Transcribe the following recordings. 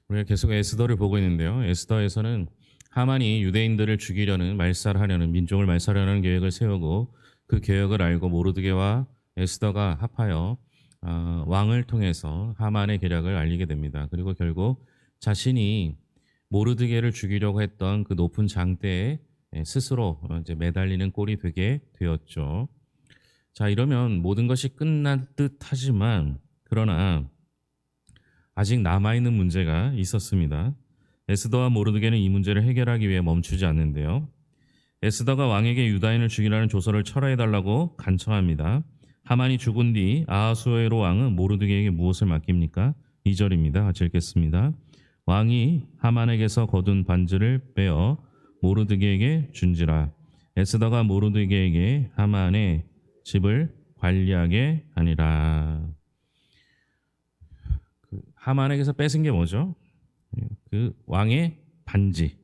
우리가 계속 에스더를 보고 있는데요. 에스더에서는 하만이 유대인들을 죽이려는 말살하려는 민족을 말살하려는 계획을 세우고 그 계획을 알고 모르드게와 에스더가 합하여 왕을 통해서 하만의 계략을 알리게 됩니다. 그리고 결국 자신이 모르드게를 죽이려고 했던 그 높은 장대에 스스로 이제 매달리는 꼴이 되게 되었죠. 자, 이러면 모든 것이 끝난 듯 하지만 그러나 아직 남아있는 문제가 있었습니다. 에스더와 모르드게는 이 문제를 해결하기 위해 멈추지 않는데요. 에스더가 왕에게 유다인을 죽이라는 조서를 철회해달라고 간청합니다. 하만이 죽은 뒤 아하수에로 왕은 모르드게에게 무엇을 맡깁니까? 2절입니다. 같이 읽겠습니다. 왕이 하만에게서 거둔 반지를 빼어 모르드게에게 준지라. 에스더가 모르드게에게 하만의 집을 관리하게 하니라. 하만에게서 뺏은 게 뭐죠? 그 왕의 반지.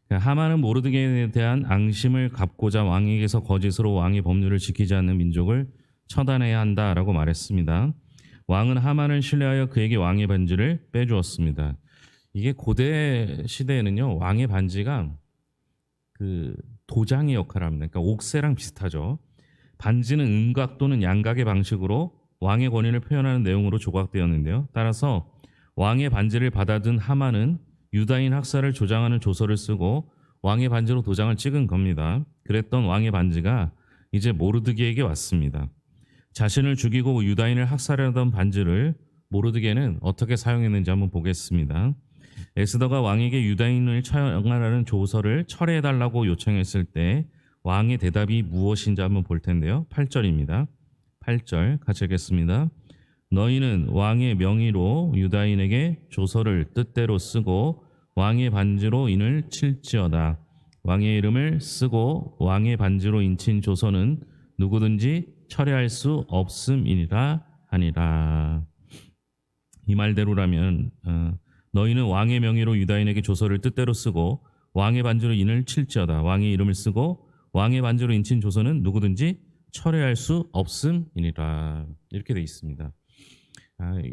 하만은 모르드게에 대한 앙심을 갚고자 왕에게서 거짓으로 왕의 법률을 지키지 않는 민족을 처단해야 한다라고 말했습니다. 왕은 하만을 신뢰하여 그에게 왕의 반지를 빼주었습니다. 이게 고대 시대에는요, 왕의 반지가 그 도장의 역할을 합니다. 그러니까 옥새랑 비슷하죠. 반지는 음각 또는 양각의 방식으로 왕의 권위를 표현하는 내용으로 조각되었는데요. 따라서 왕의 반지를 받아든 하만은 유다인 학살을 조장하는 조서를 쓰고 왕의 반지로 도장을 찍은 겁니다. 그랬던 왕의 반지가 이제 모르드게에게 왔습니다. 자신을 죽이고 유다인을 학살하던 반지를 모르드게는 어떻게 사용했는지 한번 보겠습니다. 에스더가 왕에게 유다인을 처형하라는 조서를 철회해달라고 요청했을 때 왕의 대답이 무엇인지 한번 볼 텐데요. 8절입니다. 8절 같이 읽겠습니다. 너희는 왕의 명의로 유다인에게 조서를 뜻대로 쓰고 왕의 반지로 인을 칠지어다. 왕의 이름을 쓰고 왕의 반지로 인친 조서는 누구든지 철회할 수 없음이니라 하니라. 이 말대로라면 너희는 왕의 명의로 유다인에게 조서를 뜻대로 쓰고 왕의 반지로 인을 칠지어다. 왕의 이름을 쓰고 왕의 반지로 인친 조서는 누구든지 철회할 수 없음이니라. 이렇게 되어 있습니다.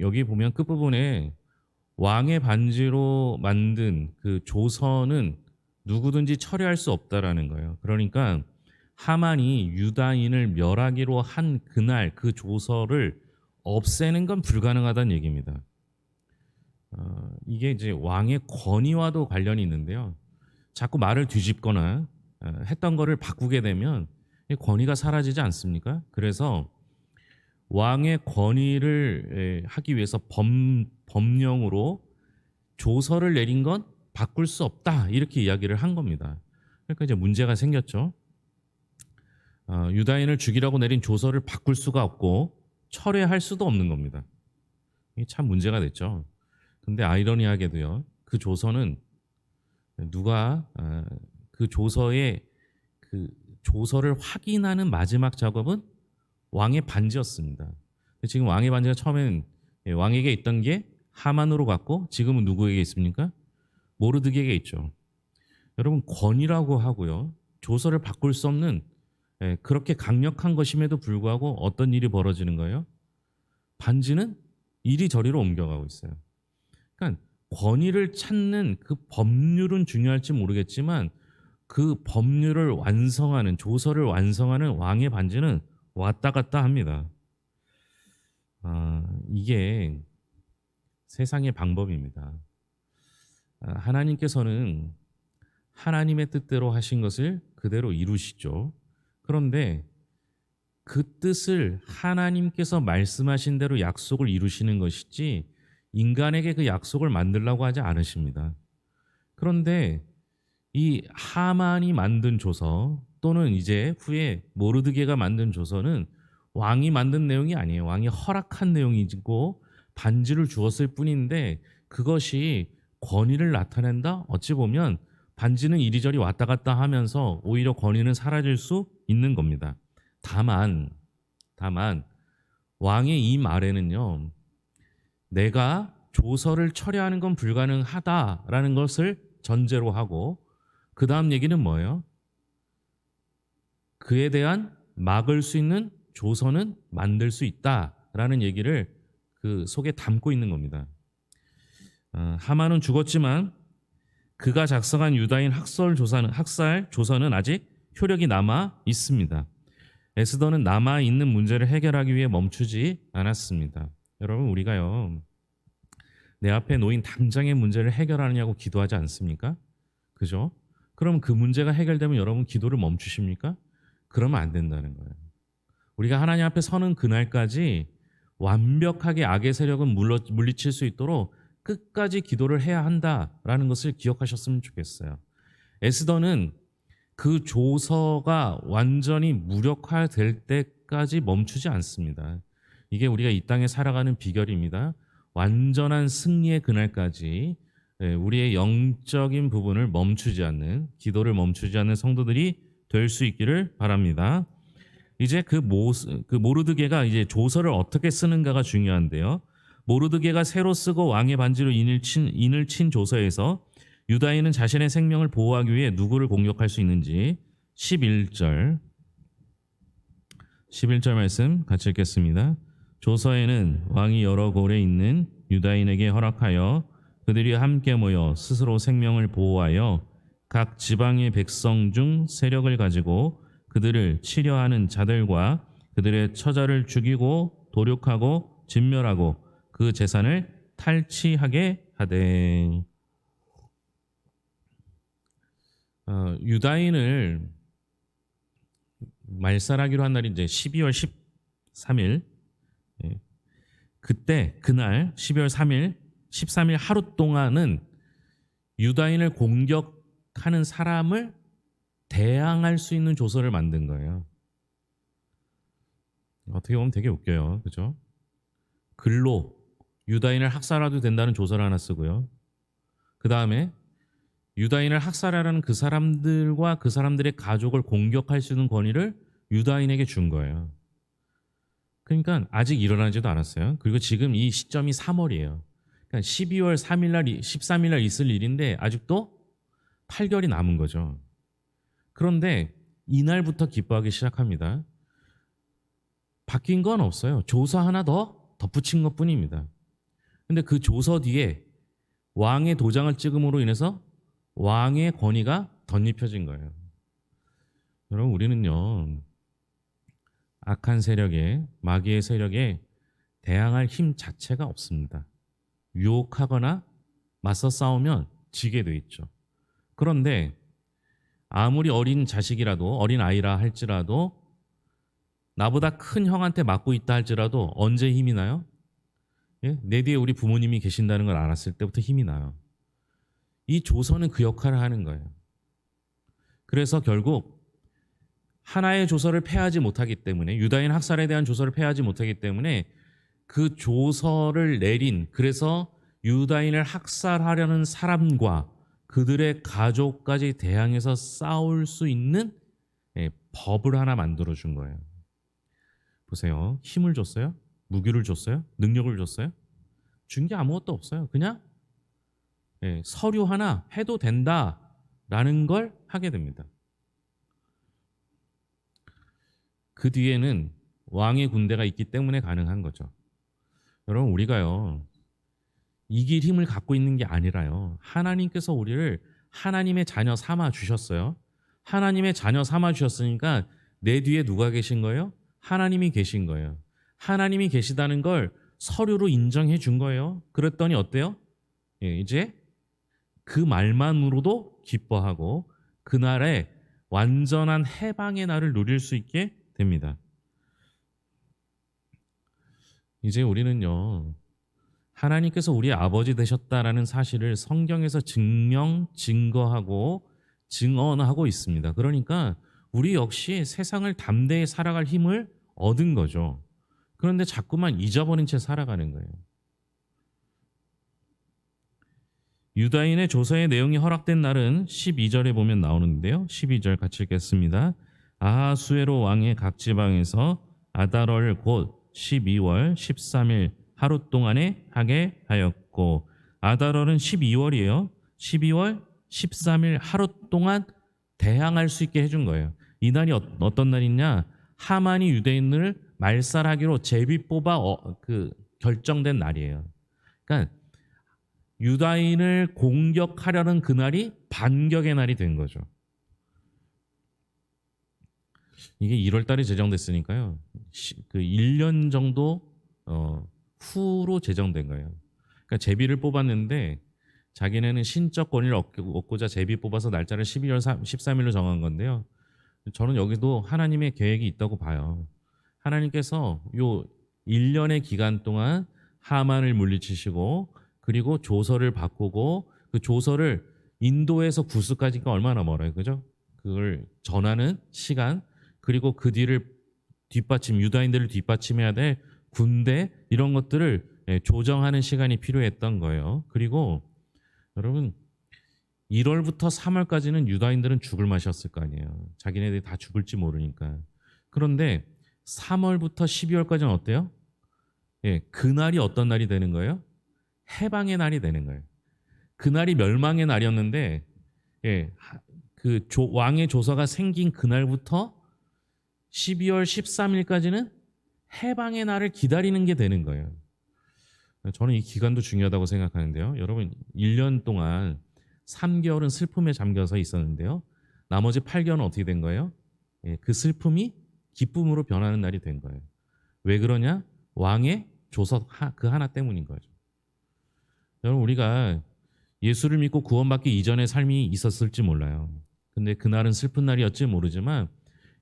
여기 보면 끝부분에 왕의 반지로 만든 그 조서는 누구든지 철회할 수 없다라는 거예요. 그러니까 하만이 유다인을 멸하기로 한 그날 그 조서를 없애는 건 불가능하다는 얘기입니다. 이게 이제 왕의 권위와도 관련이 있는데요. 자꾸 말을 뒤집거나 했던 거를 바꾸게 되면 권위가 사라지지 않습니까? 그래서 왕의 권위를 하기 위해서 법령으로 조서를 내린 건 바꿀 수 없다 이렇게 이야기를 한 겁니다. 그러니까 이제 문제가 생겼죠. 유다인을 죽이라고 내린 조서를 바꿀 수가 없고 철회할 수도 없는 겁니다. 이게 참 문제가 됐죠. 근데 아이러니하게도요. 그 조서는 누가 그 조서의 그 조서를 확인하는 마지막 작업은 왕의 반지였습니다. 지금 왕의 반지가 처음엔 왕에게 있던 게 하만으로 갔고 지금은 누구에게 있습니까? 모르드게에게 있죠. 여러분 권위라고 하고요. 조서를 바꿀 수 없는 그렇게 강력한 것임에도 불구하고 어떤 일이 벌어지는 거예요? 반지는 이리저리로 옮겨가고 있어요. 그러니까 권위를 찾는 그 법률은 중요할지 모르겠지만 그 법률을 완성하는 조서를 완성하는 왕의 반지는 왔다 갔다 합니다. 이게 세상의 방법입니다. 하나님께서는 하나님의 뜻대로 하신 것을 그대로 이루시죠. 그런데 그 뜻을 하나님께서 말씀하신 대로 약속을 이루시는 것이지 인간에게 그 약속을 만들려고 하지 않으십니다. 그런데 이 하만이 만든 조서 또는 이제 후에 모르드게가 만든 조서는 왕이 만든 내용이 아니에요. 왕이 허락한 내용이고 반지를 주었을 뿐인데 그것이 권위를 나타낸다? 어찌 보면 반지는 이리저리 왔다 갔다 하면서 오히려 권위는 사라질 수 있는 겁니다. 다만 왕의 이 말에는요. 내가 조서를 철회하는 건 불가능하다라는 것을 전제로 하고 그 다음 얘기는 뭐예요? 그에 대한 막을 수 있는 조서는 만들 수 있다라는 얘기를 그 속에 담고 있는 겁니다. 하만은 죽었지만 그가 작성한 유다인 학살 조서는 아직 효력이 남아 있습니다. 에스더는 남아 있는 문제를 해결하기 위해 멈추지 않았습니다. 여러분, 우리가요, 내 앞에 놓인 당장의 문제를 해결하느냐고 기도하지 않습니까? 그죠? 그럼 그 문제가 해결되면 여러분 기도를 멈추십니까? 그러면 안 된다는 거예요. 우리가 하나님 앞에 서는 그날까지 완벽하게 악의 세력은 물리칠 수 있도록 끝까지 기도를 해야 한다라는 것을 기억하셨으면 좋겠어요. 에스더는 그 조서가 완전히 무력화될 때까지 멈추지 않습니다. 이게 우리가 이 땅에 살아가는 비결입니다. 완전한 승리의 그날까지 우리의 영적인 부분을 멈추지 않는, 기도를 멈추지 않는 성도들이 될 수 있기를 바랍니다. 이제 그 모르드게가 이제 조서를 어떻게 쓰는가가 중요한데요. 모르드게가 새로 쓰고 왕의 반지로 인을 친 조서에서 유다인은 자신의 생명을 보호하기 위해 누구를 공격할 수 있는지 11절 말씀 같이 읽겠습니다. 조서에는 왕이 여러 고을에 있는 유다인에게 허락하여 그들이 함께 모여 스스로 생명을 보호하여 각 지방의 백성 중 세력을 가지고 그들을 치려하는 자들과 그들의 처자를 죽이고 도륙하고 진멸하고 그 재산을 탈취하게 하되. 유다인을 말살하기로 한 날이 이제 12월 13일. 그날 12월 3일, 13일 하루 동안은 유다인을 공격하는 사람을 대항할 수 있는 조서를 만든 거예요. 어떻게 보면 되게 웃겨요. 그죠? 글로 유다인을 학살해도 된다는 조서를 하나 쓰고요. 그 다음에 유다인을 학살하라는 그 사람들과 그 사람들의 가족을 공격할 수 있는 권위를 유다인에게 준 거예요. 그러니까 아직 일어나지도 않았어요. 그리고 지금 이 시점이 3월이에요. 그러니까 12월 3일 날, 13일 날 있을 일인데 아직도 8개월이 남은 거죠. 그런데 이날부터 기뻐하기 시작합니다. 바뀐 건 없어요. 조서 하나 더 덧붙인 것 뿐입니다. 근데 그 조서 뒤에 왕의 도장을 찍음으로 인해서 왕의 권위가 덧입혀진 거예요. 여러분, 우리는요, 악한 세력에, 마귀의 세력에 대항할 힘 자체가 없습니다. 유혹하거나 맞서 싸우면 지게 돼 있죠. 그런데 아무리 어린 자식이라도, 어린 아이라 할지라도, 나보다 큰 형한테 맞고 있다 할지라도 언제 힘이 나요? 예? 내 뒤에 우리 부모님이 계신다는 걸 알았을 때부터 힘이 나요. 이 조서는 그 역할을 하는 거예요. 그래서 결국 하나의 조서를 패하지 못하기 때문에, 유다인 학살에 대한 조서를 패하지 못하기 때문에 그 조서를 내린, 그래서 유다인을 학살하려는 사람과 그들의 가족까지 대항해서 싸울 수 있는 법을 하나 만들어 준 거예요. 보세요. 힘을 줬어요? 무기를 줬어요? 능력을 줬어요? 준 게 아무것도 없어요. 그냥 서류 하나 해도 된다라는 걸 하게 됩니다. 그 뒤에는 왕의 군대가 있기 때문에 가능한 거죠. 여러분, 우리가요, 이길 힘을 갖고 있는 게 아니라요, 하나님께서 우리를 하나님의 자녀 삼아 주셨어요. 하나님의 자녀 삼아 주셨으니까 내 뒤에 누가 계신 거예요? 하나님이 계신 거예요. 하나님이 계시다는 걸 서류로 인정해 준 거예요. 그랬더니 어때요? 이제 그 말만으로도 기뻐하고 그날의 완전한 해방의 날을 누릴 수 있게 됩니다. 이제 우리는요, 하나님께서 우리의 아버지 되셨다라는 사실을 성경에서 증거하고 증언하고 있습니다. 그러니까 우리 역시 세상을 담대히 살아갈 힘을 얻은 거죠. 그런데 자꾸만 잊어버린 채 살아가는 거예요. 유다인의 조서의 내용이 허락된 날은 12절에 보면 나오는데요. 12절 같이 읽겠습니다. 아하수에로 왕의 각 지방에서 아달월 곧 12월 13일 하루 동안에 하게 하였고, 아달월은 12월이에요. 12월 13일 하루 동안 대항할 수 있게 해준 거예요. 이 날이 어떤 날이냐? 하만이 유대인을 말살하기로 제비 뽑아 결정된 날이에요. 그러니까 유다인을 공격하려는 그날이 반격의 날이 된 거죠. 이게 1월 달에 제정됐으니까요. 그 1년 정도 후로 제정된 거예요. 그러니까 제비를 뽑았는데 자기네는 신적 권위를 얻고자 제비 뽑아서 날짜를 12월 13일로 정한 건데요. 저는 여기도 하나님의 계획이 있다고 봐요. 하나님께서 요 1년의 기간 동안 하만을 물리치시고 그리고 조서를 바꾸고 그 조서를 인도에서 구스까지가 얼마나 멀어요. 그죠? 그걸 전하는 시간 그리고 그 뒤를 유다인들을 뒷받침해야 될 군대 이런 것들을 조정하는 시간이 필요했던 거예요. 그리고 여러분 1월부터 3월까지는 유다인들은 죽을 맛이었을 거 아니에요. 자기네들이 다 죽을지 모르니까. 그런데 3월부터 12월까지는 어때요? 그날이 어떤 날이 되는 거예요? 해방의 날이 되는 거예요. 그날이 멸망의 날이었는데 왕의 조서가 생긴 그날부터 12월 13일까지는 해방의 날을 기다리는 게 되는 거예요. 저는 이 기간도 중요하다고 생각하는데요. 여러분 1년 동안 3개월은 슬픔에 잠겨서 있었는데요. 나머지 8개월은 어떻게 된 거예요? 그 슬픔이 기쁨으로 변하는 날이 된 거예요. 왜 그러냐? 왕의 조서 그 하나 때문인 거죠. 여러분 우리가 예수를 믿고 구원받기 이전의 삶이 있었을지 몰라요. 근데 그날은 슬픈 날이었지 모르지만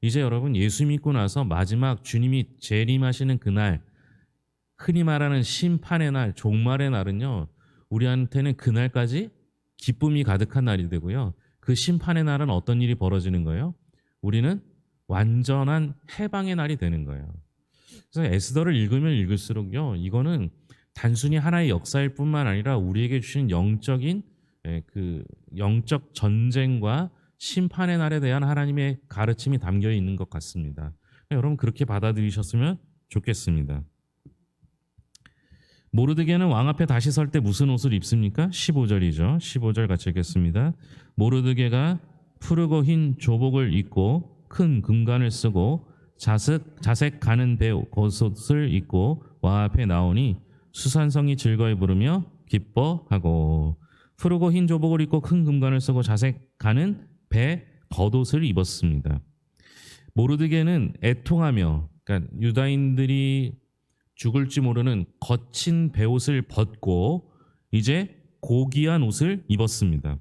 이제 여러분 예수 믿고 나서 마지막 주님이 재림하시는 그날 흔히 말하는 심판의 날, 종말의 날은요. 우리한테는 그날까지 기쁨이 가득한 날이 되고요. 그 심판의 날은 어떤 일이 벌어지는 거예요? 우리는 완전한 해방의 날이 되는 거예요. 그래서 에스더를 읽으면 읽을수록요. 이거는 단순히 하나의 역사일 뿐만 아니라 우리에게 주신 영적 전쟁과 심판의 날에 대한 하나님의 가르침이 담겨 있는 것 같습니다. 여러분 그렇게 받아들이셨으면 좋겠습니다. 모르드게는 왕 앞에 다시 설 때 무슨 옷을 입습니까? 15절이죠. 15절 같이 읽겠습니다. 모르드게가 푸르고 흰 조복을 입고 큰 금관을 쓰고 자색 가는 배 겉옷을 입고 왕 앞에 나오니 수산성이 즐거이 부르며 기뻐하고 푸르고 흰 조복을 입고 큰 금관을 쓰고 자색 가는 배 겉옷을 입었습니다. 모르드게는 애통하며 그러니까 유다인들이 죽을지 모르는 거친 베옷을 벗고 이제 고귀한 옷을 입었습니다.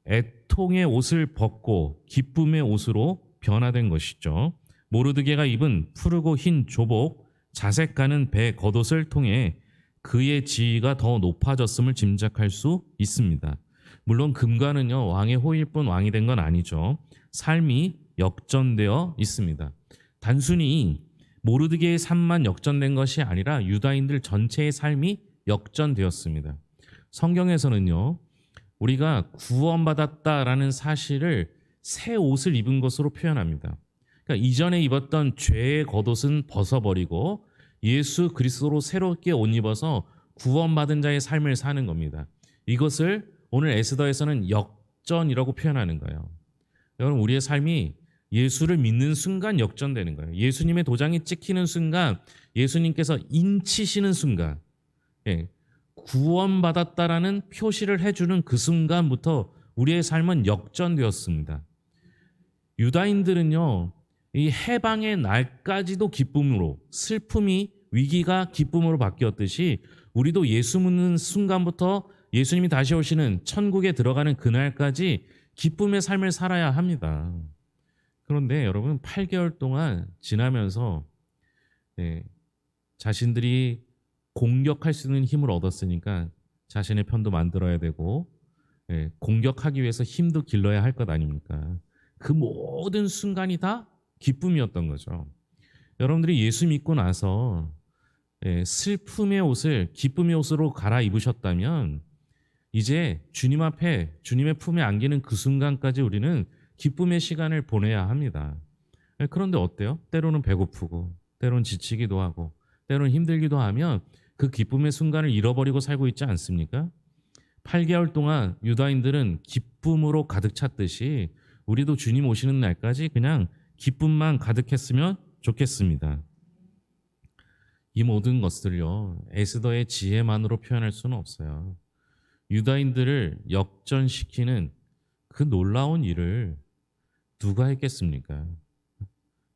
애통의 옷을 벗고 기쁨의 옷으로 변화된 것이죠. 모르드게가 입은 푸르고 흰 조복, 자색 가는 배 겉옷을 통해 그의 지위가 더 높아졌음을 짐작할 수 있습니다. 물론 금관은요 왕의 호일 뿐 왕이 된 건 아니죠. 삶이 역전되어 있습니다. 단순히 모르드게의 삶만 역전된 것이 아니라 유다인들 전체의 삶이 역전되었습니다. 성경에서는요, 우리가 구원받았다라는 사실을 새 옷을 입은 것으로 표현합니다. 그러니까 이전에 입었던 죄의 겉옷은 벗어버리고 예수 그리스도로 새롭게 옷 입어서 구원받은 자의 삶을 사는 겁니다. 이것을 오늘 에스더에서는 역전이라고 표현하는 거예요. 여러분, 우리의 삶이 예수를 믿는 순간 역전되는 거예요. 예수님의 도장이 찍히는 순간, 예수님께서 인치시는 순간, 구원받았다라는 표시를 해주는 그 순간부터 우리의 삶은 역전되었습니다. 유다인들은요, 이 해방의 날까지도 기쁨으로, 슬픔이 위기가 기쁨으로 바뀌었듯이 우리도 예수 믿는 순간부터 예수님이 다시 오시는 천국에 들어가는 그날까지 기쁨의 삶을 살아야 합니다. 그런데 여러분 8개월 동안 지나면서 자신들이 공격할 수 있는 힘을 얻었으니까 자신의 편도 만들어야 되고 공격하기 위해서 힘도 길러야 할 것 아닙니까? 그 모든 순간이 다 기쁨이었던 거죠. 여러분들이 예수 믿고 나서 슬픔의 옷을 기쁨의 옷으로 갈아입으셨다면 이제 주님 앞에 주님의 품에 안기는 그 순간까지 우리는 기쁨의 시간을 보내야 합니다. 그런데 어때요? 때로는 배고프고 때로는 지치기도 하고 때로는 힘들기도 하면 그 기쁨의 순간을 잃어버리고 살고 있지 않습니까? 8개월 동안 유다인들은 기쁨으로 가득 찼듯이 우리도 주님 오시는 날까지 그냥 기쁨만 가득했으면 좋겠습니다. 이 모든 것들요, 에스더의 지혜만으로 표현할 수는 없어요. 유다인들을 역전시키는 그 놀라운 일을 누가 했겠습니까?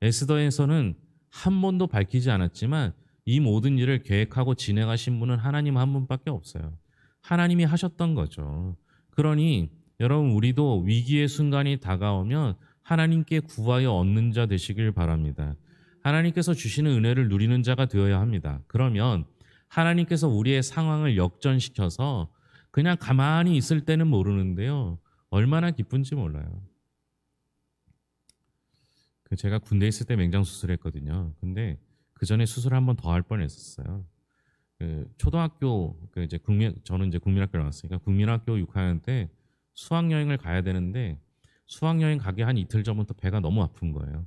에스더에서는 한 번도 밝히지 않았지만 이 모든 일을 계획하고 진행하신 분은 하나님 한 분밖에 없어요. 하나님이 하셨던 거죠. 그러니 여러분, 우리도 위기의 순간이 다가오면 하나님께 구하여 얻는 자 되시길 바랍니다. 하나님께서 주시는 은혜를 누리는 자가 되어야 합니다. 그러면 하나님께서 우리의 상황을 역전시켜서 그냥 가만히 있을 때는 모르는데요, 얼마나 기쁜지 몰라요. 제가 군대에 있을 때 맹장 수술했거든요. 근데 그 전에 수술 한 번 더 할 뻔했었어요. 초등학교 이제 저는 이제 국민학교 나왔으니까 국민학교 6학년 때 수학 여행을 가야 되는데 수학 여행 가기 한 이틀 전부터 배가 너무 아픈 거예요.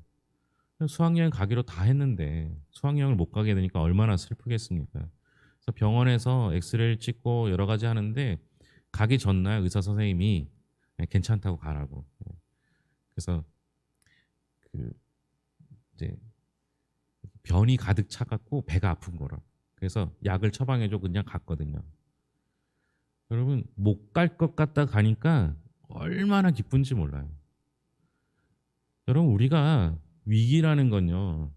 수학 여행 가기로 다 했는데 수학 여행을 못 가게 되니까 얼마나 슬프겠습니까? 그래서 병원에서 엑스레이를 찍고 여러 가지 하는데 가기 전날 의사 선생님이 괜찮다고 가라고. 그래서 이제 변이 가득 차갖고 배가 아픈 거라. 그래서 약을 처방해줘 그냥 갔거든요. 여러분, 못 갈 것 같다 가니까 얼마나 기쁜지 몰라요. 여러분, 우리가 위기라는 건요,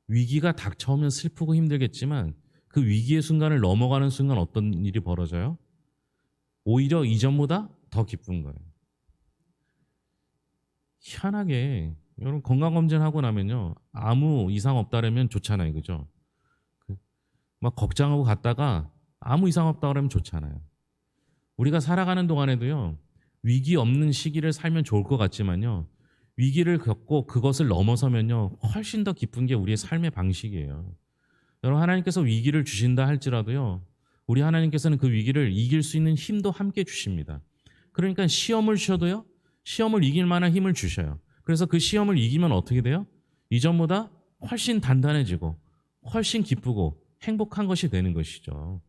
위기가 닥쳐오면 슬프고 힘들겠지만 그 위기의 순간을 넘어가는 순간 어떤 일이 벌어져요? 오히려 이전보다 더 기쁜 거예요. 희한하게 여러분, 건강검진하고 나면요, 아무 이상 없다라면 좋잖아요. 그죠? 막 걱정하고 갔다가 아무 이상 없다 그러면 좋잖아요. 우리가 살아가는 동안에도요, 위기 없는 시기를 살면 좋을 것 같지만요, 위기를 겪고 그것을 넘어서면요, 훨씬 더 기쁜 게 우리의 삶의 방식이에요. 여러분, 하나님께서 위기를 주신다 할지라도요, 우리 하나님께서는 그 위기를 이길 수 있는 힘도 함께 주십니다. 그러니까 시험을 주셔도요, 시험을 이길 만한 힘을 주셔요. 그래서 그 시험을 이기면 어떻게 돼요? 이전보다 훨씬 단단해지고 훨씬 기쁘고 행복한 것이 되는 것이죠.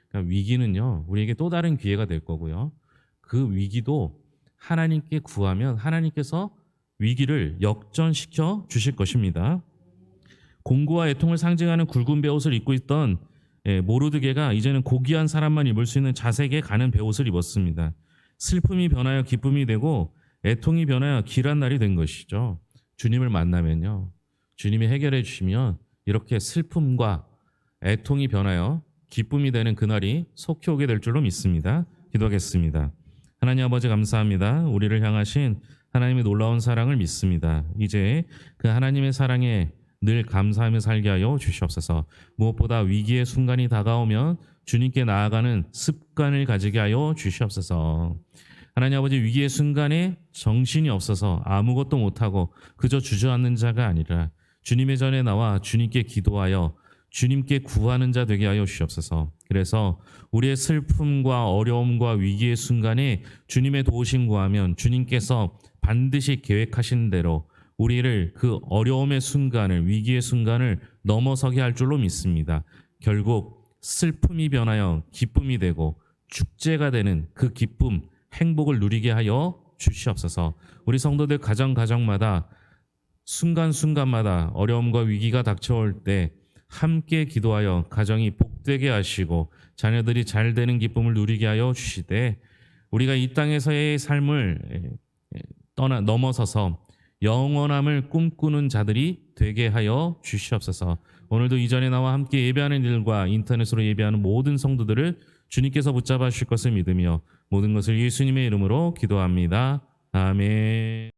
그러니까 위기는요, 우리에게 또 다른 기회가 될 거고요. 그 위기도 하나님께 구하면 하나님께서 위기를 역전시켜 주실 것입니다. 공고와 애통을 상징하는 굵은 베옷을 입고 있던 모르드게가 이제는 고귀한 사람만 입을 수 있는 자색에 가는 베옷을 입었습니다. 슬픔이 변하여 기쁨이 되고 애통이 변하여 길한 날이 된 것이죠. 주님을 만나면요, 주님이 해결해 주시면 이렇게 슬픔과 애통이 변하여 기쁨이 되는 그날이 속히 오게 될 줄로 믿습니다. 기도하겠습니다. 하나님 아버지, 감사합니다. 우리를 향하신 하나님의 놀라운 사랑을 믿습니다. 이제 그 하나님의 사랑에 늘 감사하며 살게 하여 주시옵소서. 무엇보다 위기의 순간이 다가오면 주님께 나아가는 습관을 가지게 하여 주시옵소서. 하나님 아버지, 위기의 순간에 정신이 없어서 아무것도 못하고 그저 주저앉는 자가 아니라 주님의 전에 나와 주님께 기도하여 주님께 구하는 자 되게 하여 주시옵소서. 그래서 우리의 슬픔과 어려움과 위기의 순간에 주님의 도우심 구하면 주님께서 반드시 계획하신 대로 우리를 그 어려움의 순간을, 위기의 순간을 넘어서게 할 줄로 믿습니다. 결국 슬픔이 변하여 기쁨이 되고 축제가 되는 그 기쁨, 행복을 누리게 하여 주시옵소서. 우리 성도들 가정마다 순간순간마다 어려움과 위기가 닥쳐올 때 함께 기도하여 가정이 복되게 하시고 자녀들이 잘 되는 기쁨을 누리게 하여 주시되, 우리가 이 땅에서의 삶을 넘어서서 영원함을 꿈꾸는 자들이 되게 하여 주시옵소서. 오늘도 이전에 나와 함께 예배하는 일과 인터넷으로 예배하는 모든 성도들을 주님께서 붙잡아 주실 것을 믿으며 모든 것을 예수님의 이름으로 기도합니다. 아멘.